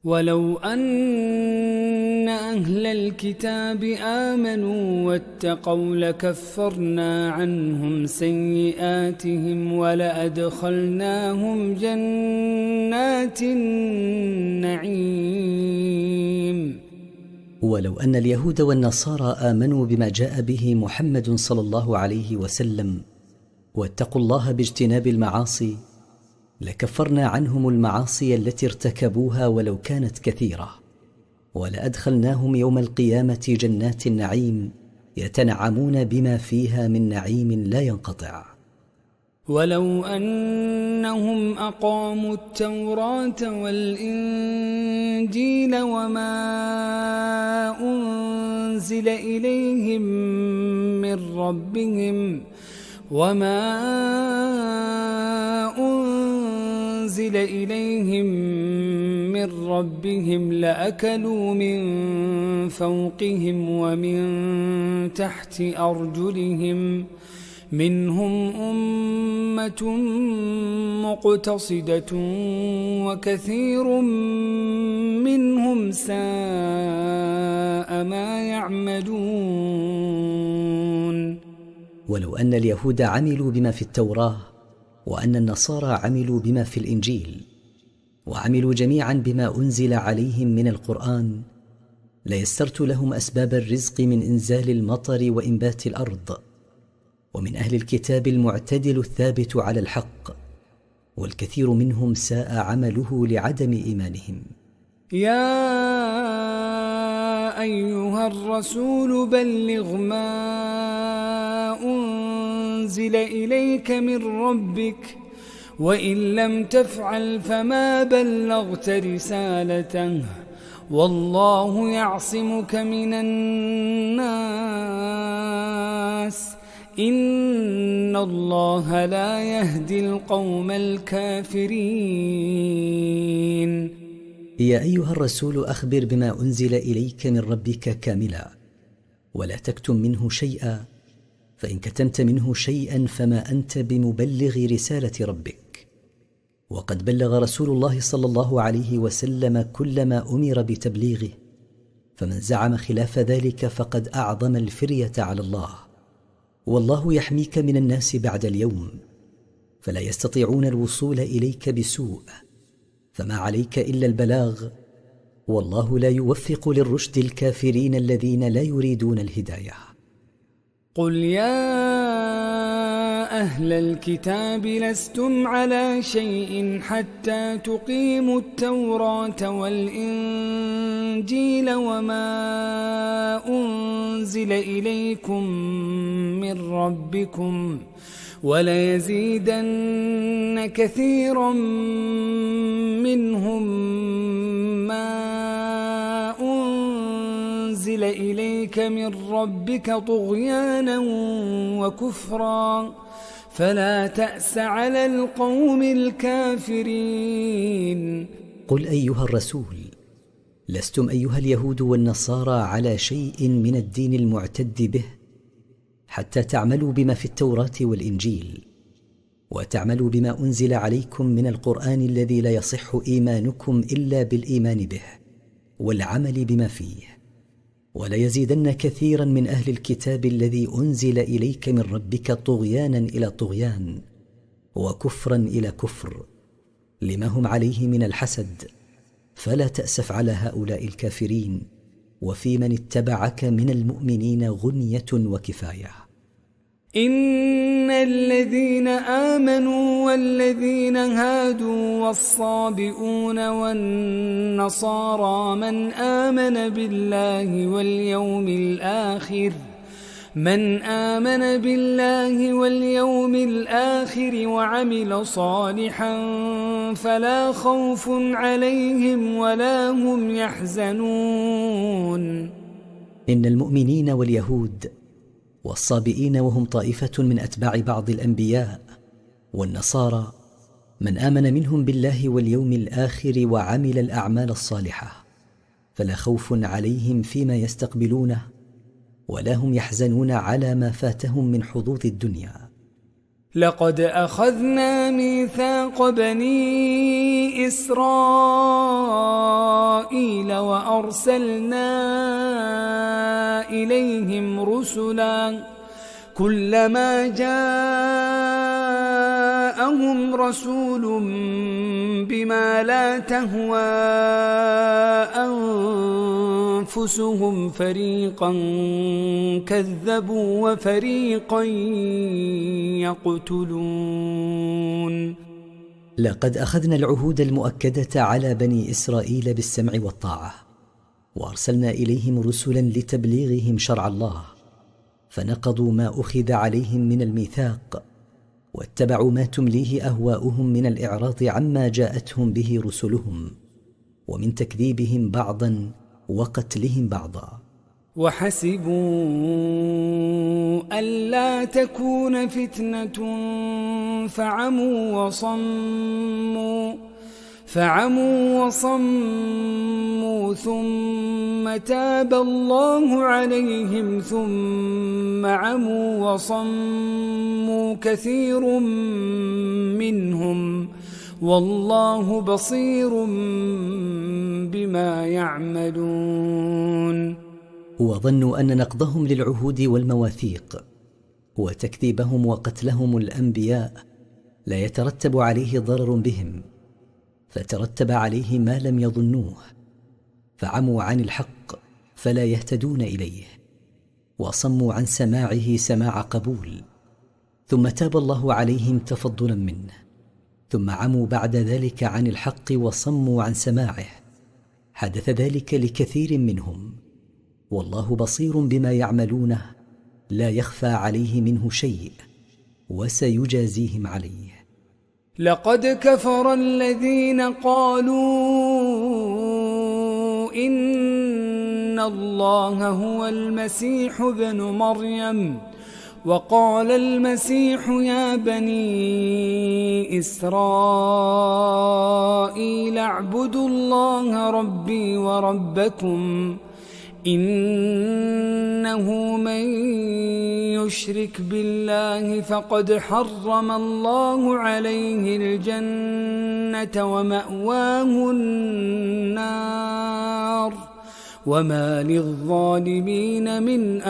ولو أن أهل الكتاب آمنوا واتقوا لكفرنا عنهم سيئاتهم ولأدخلناهم جنات النعيم. ولو أن اليهود والنصارى آمنوا بما جاء به محمد صلى الله عليه وسلم واتقوا الله باجتناب المعاصي لكفرنا عنهم المعاصي التي ارتكبوها ولو كانت كثيرة، ولأدخلناهم يوم القيامة جنات النعيم يتنعمون بما فيها من نعيم لا ينقطع. ولو أنهم أقاموا التوراة والإنجيل وما أنزل إليهم من ربهم لأكلوا من فوقهم ومن تحت أرجلهم، منهم أمة مقتصدة وكثير منهم ساء ما يعملون. ولو أن اليهود عملوا بما في التوراة وأن النصارى عملوا بما في الإنجيل وعملوا جميعا بما أنزل عليهم من القرآن ليسرت لهم أسباب الرزق من إنزال المطر وإنبات الأرض، ومن أهل الكتاب المعتدل الثابت على الحق، والكثير منهم ساء عمله لعدم إيمانهم. يا أيها الرسول بلغ ما أنزل إليك من ربك، وإن لم تفعل فما بلغت رسالته، والله يعصمك من الناس، إن الله لا يهدي القوم الكافرين. يا أيها الرسول أخبر بما أنزل إليك من ربك كاملا، ولا تكتم منه شيئا، فإن كتمت منه شيئا فما أنت بمبلغ رسالة ربك. وقد بلغ رسول الله صلى الله عليه وسلم كل ما أمر بتبليغه، فمن زعم خلاف ذلك فقد أعظم الفرية على الله. والله يحميك من الناس بعد اليوم، فلا يستطيعون الوصول إليك بسوء، فما عليك إلا البلاغ، والله لا يوفق للرشد الكافرين الذين لا يريدون الهداية. قل يا أهل الكتاب لستم على شيء حتى تقيموا التوراة والإنجيل وما أنزل إليكم من ربكم، وليزيدن كثيرا منهم ما أنزل إليك من ربك طغيانا وكفرا، فلا تأس على القوم الكافرين. قل أيها الرسول لستم أيها اليهود والنصارى على شيء من الدين المعتد به حتى تعملوا بما في التوراة والإنجيل، وتعملوا بما أنزل عليكم من القرآن الذي لا يصح إيمانكم إلا بالإيمان به والعمل بما فيه، وليزيدن كثيرا من أهل الكتاب الذي أنزل إليك من ربك طغيانا إلى طغيان وكفرا إلى كفر لما هم عليه من الحسد، فلا تأسف على هؤلاء الكافرين، وفي من اتبعك من المؤمنين غنية وكفاية. إن الذين آمنوا والذين هادوا والصابئون والنصارى من آمن بالله واليوم الآخر وعمل صالحا فلا خوف عليهم ولا هم يحزنون. إن المؤمنين واليهود والصابئين وهم طائفة من أتباع بعض الأنبياء والنصارى من آمن منهم بالله واليوم الآخر وعمل الأعمال الصالحة فلا خوف عليهم فيما يستقبلونه ولا هم يحزنون على ما فاتهم من حظوظ الدنيا. لقد أخذنا ميثاق بني إسرائيل وأرسلنا إليهم رسلا كلما جاءهم رسول بما لا تهوى أنفسهم فريقا كذبوا وفريقا يقتلون. لقد أخذنا العهود المؤكدة على بني إسرائيل بالسمع والطاعة، وأرسلنا إليهم رسلا لتبليغهم شرع الله، فنقضوا ما أخذ عليهم من الميثاق، واتبعوا ما تمليه أهواؤهم من الإعراض عما جاءتهم به رسلهم، ومن تكذيبهم بعضا وقتلهم بعضا. وحسبوا ألا تكون فتنة فعموا وصموا ثم تاب الله عليهم ثم عموا وصموا كثير منهم والله بصير بما يعملون. وظنوا أن نقضهم للعهود والمواثيق وتكذيبهم وقتلهم الأنبياء لا يترتب عليه ضرر بهم، فترتب عليه ما لم يظنوه، فعموا عن الحق فلا يهتدون إليه، وصموا عن سماعه سماع قبول، ثم تاب الله عليهم تفضلا منه، ثم عموا بعد ذلك عن الحق وصموا عن سماعه، حدث ذلك لكثير منهم، والله بصير بما يعملونه لا يخفى عليه منه شيء، وسيجازيهم عليه. لقد كفر الذين قالوا إن الله هو المسيح ابن مريم، وقال المسيح يا بني إسرائيل اعبدوا الله ربي وربكم إنه من يشرك بالله فقد حرم الله عليه الجنة ومأواه النار وما للظالمين من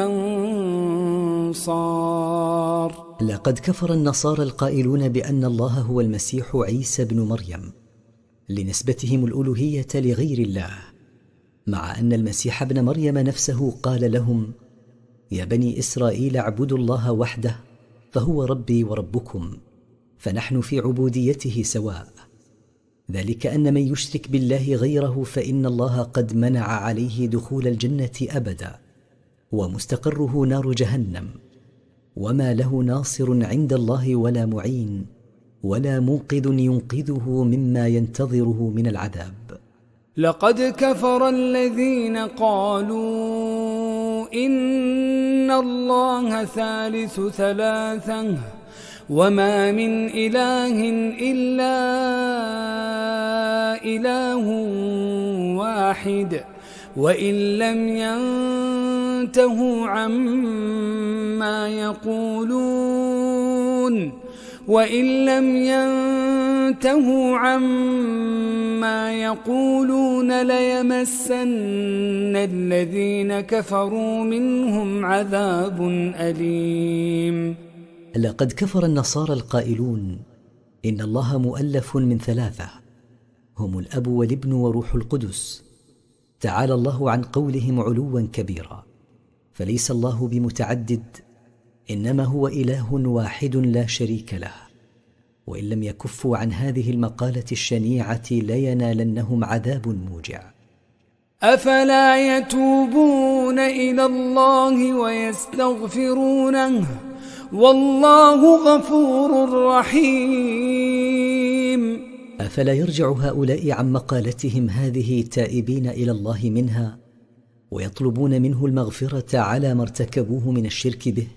أنصار. لقد كفر النصارى القائلون بأن الله هو المسيح عيسى بن مريم لنسبتهم الألوهية لغير الله، مع أن المسيح ابن مريم نفسه قال لهم يا بني إسرائيل اعبدوا الله وحده فهو ربي وربكم، فنحن في عبوديته سواء. ذلك أن من يشرك بالله غيره فإن الله قد منع عليه دخول الجنة أبدا، ومستقره نار جهنم، وما له ناصر عند الله ولا معين ولا منقذ ينقذه مما ينتظره من العذاب. لقد كفر الذين قالوا إن الله ثالث ثلاثة وما من إله إلا إله واحد وإن لم ينتهوا عما يقولون ليمسن الذين كفروا منهم عذاب أليم. لقد كفر النصارى القائلون إن الله مؤلف من ثلاثة، هم الأب والابن وروح القدس، تعالى الله عن قولهم علوا كبيرا، فليس الله بمتعدد، إنما هو إله واحد لا شريك له. وإن لم يكفوا عن هذه المقالة الشنيعة لينالنهم عذاب موجع. أفلا يتوبون إلى الله ويستغفرونه والله غفور رحيم. أفلا يرجع هؤلاء عن مقالتهم هذه تائبين إلى الله منها ويطلبون منه المغفرة على ما ارتكبوه من الشرك به؟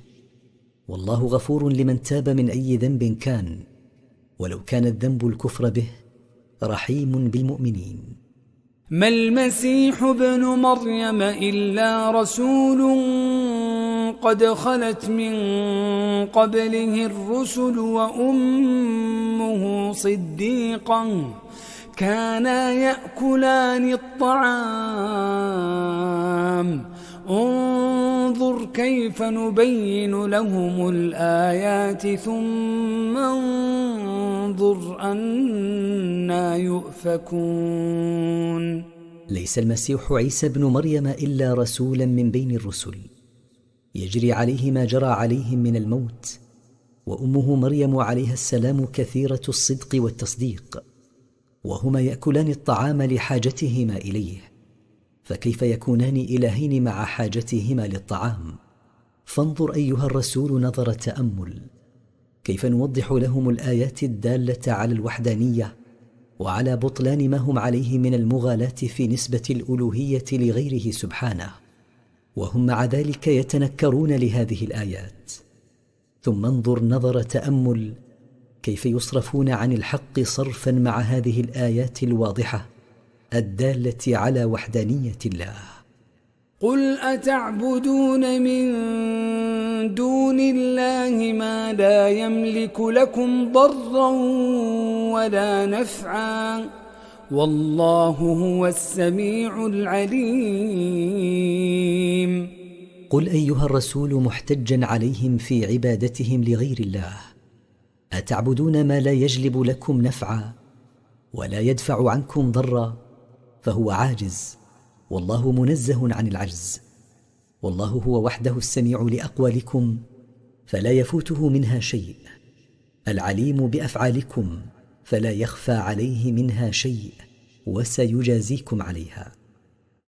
والله غفور لمن تاب من أي ذنب كان، ولو كان الذنب الكفر به، رحيم بالمؤمنين. ما المسيح ابن مريم إلا رسول قد خلت من قبله الرسل وأمه صديقة كانا يأكلان الطعام انظر كيف نبين لهم الآيات ثم انظر أنى يؤفكون. ليس المسيح عيسى بن مريم إلا رسولا من بين الرسل، يجري عليه ما جرى عليهم من الموت، وأمه مريم عليها السلام كثيرة الصدق والتصديق، وهما يأكلان الطعام لحاجتهما إليه، فكيف يكونان إلهين مع حاجتهما للطعام؟ فانظر أيها الرسول نظر تأمل كيف نوضح لهم الآيات الدالة على الوحدانية وعلى بطلان ما هم عليه من المغالاة في نسبة الألوهية لغيره سبحانه، وهم مع ذلك يتنكرون لهذه الآيات. ثم انظر نظر تأمل كيف يصرفون عن الحق صرفا مع هذه الآيات الواضحة الدالة على وحدانية الله. قل أتعبدون من دون الله ما لا يملك لكم ضرا ولا نفعا والله هو السميع العليم. قل أيها الرسول محتجا عليهم في عبادتهم لغير الله: أتعبدون ما لا يجلب لكم نفعا ولا يدفع عنكم ضرا، فهو عاجز، والله منزه عن العجز، والله هو وحده السميع لأقوالكم فلا يفوته منها شيء، العليم بأفعالكم فلا يخفى عليه منها شيء، وسيجازيكم عليها.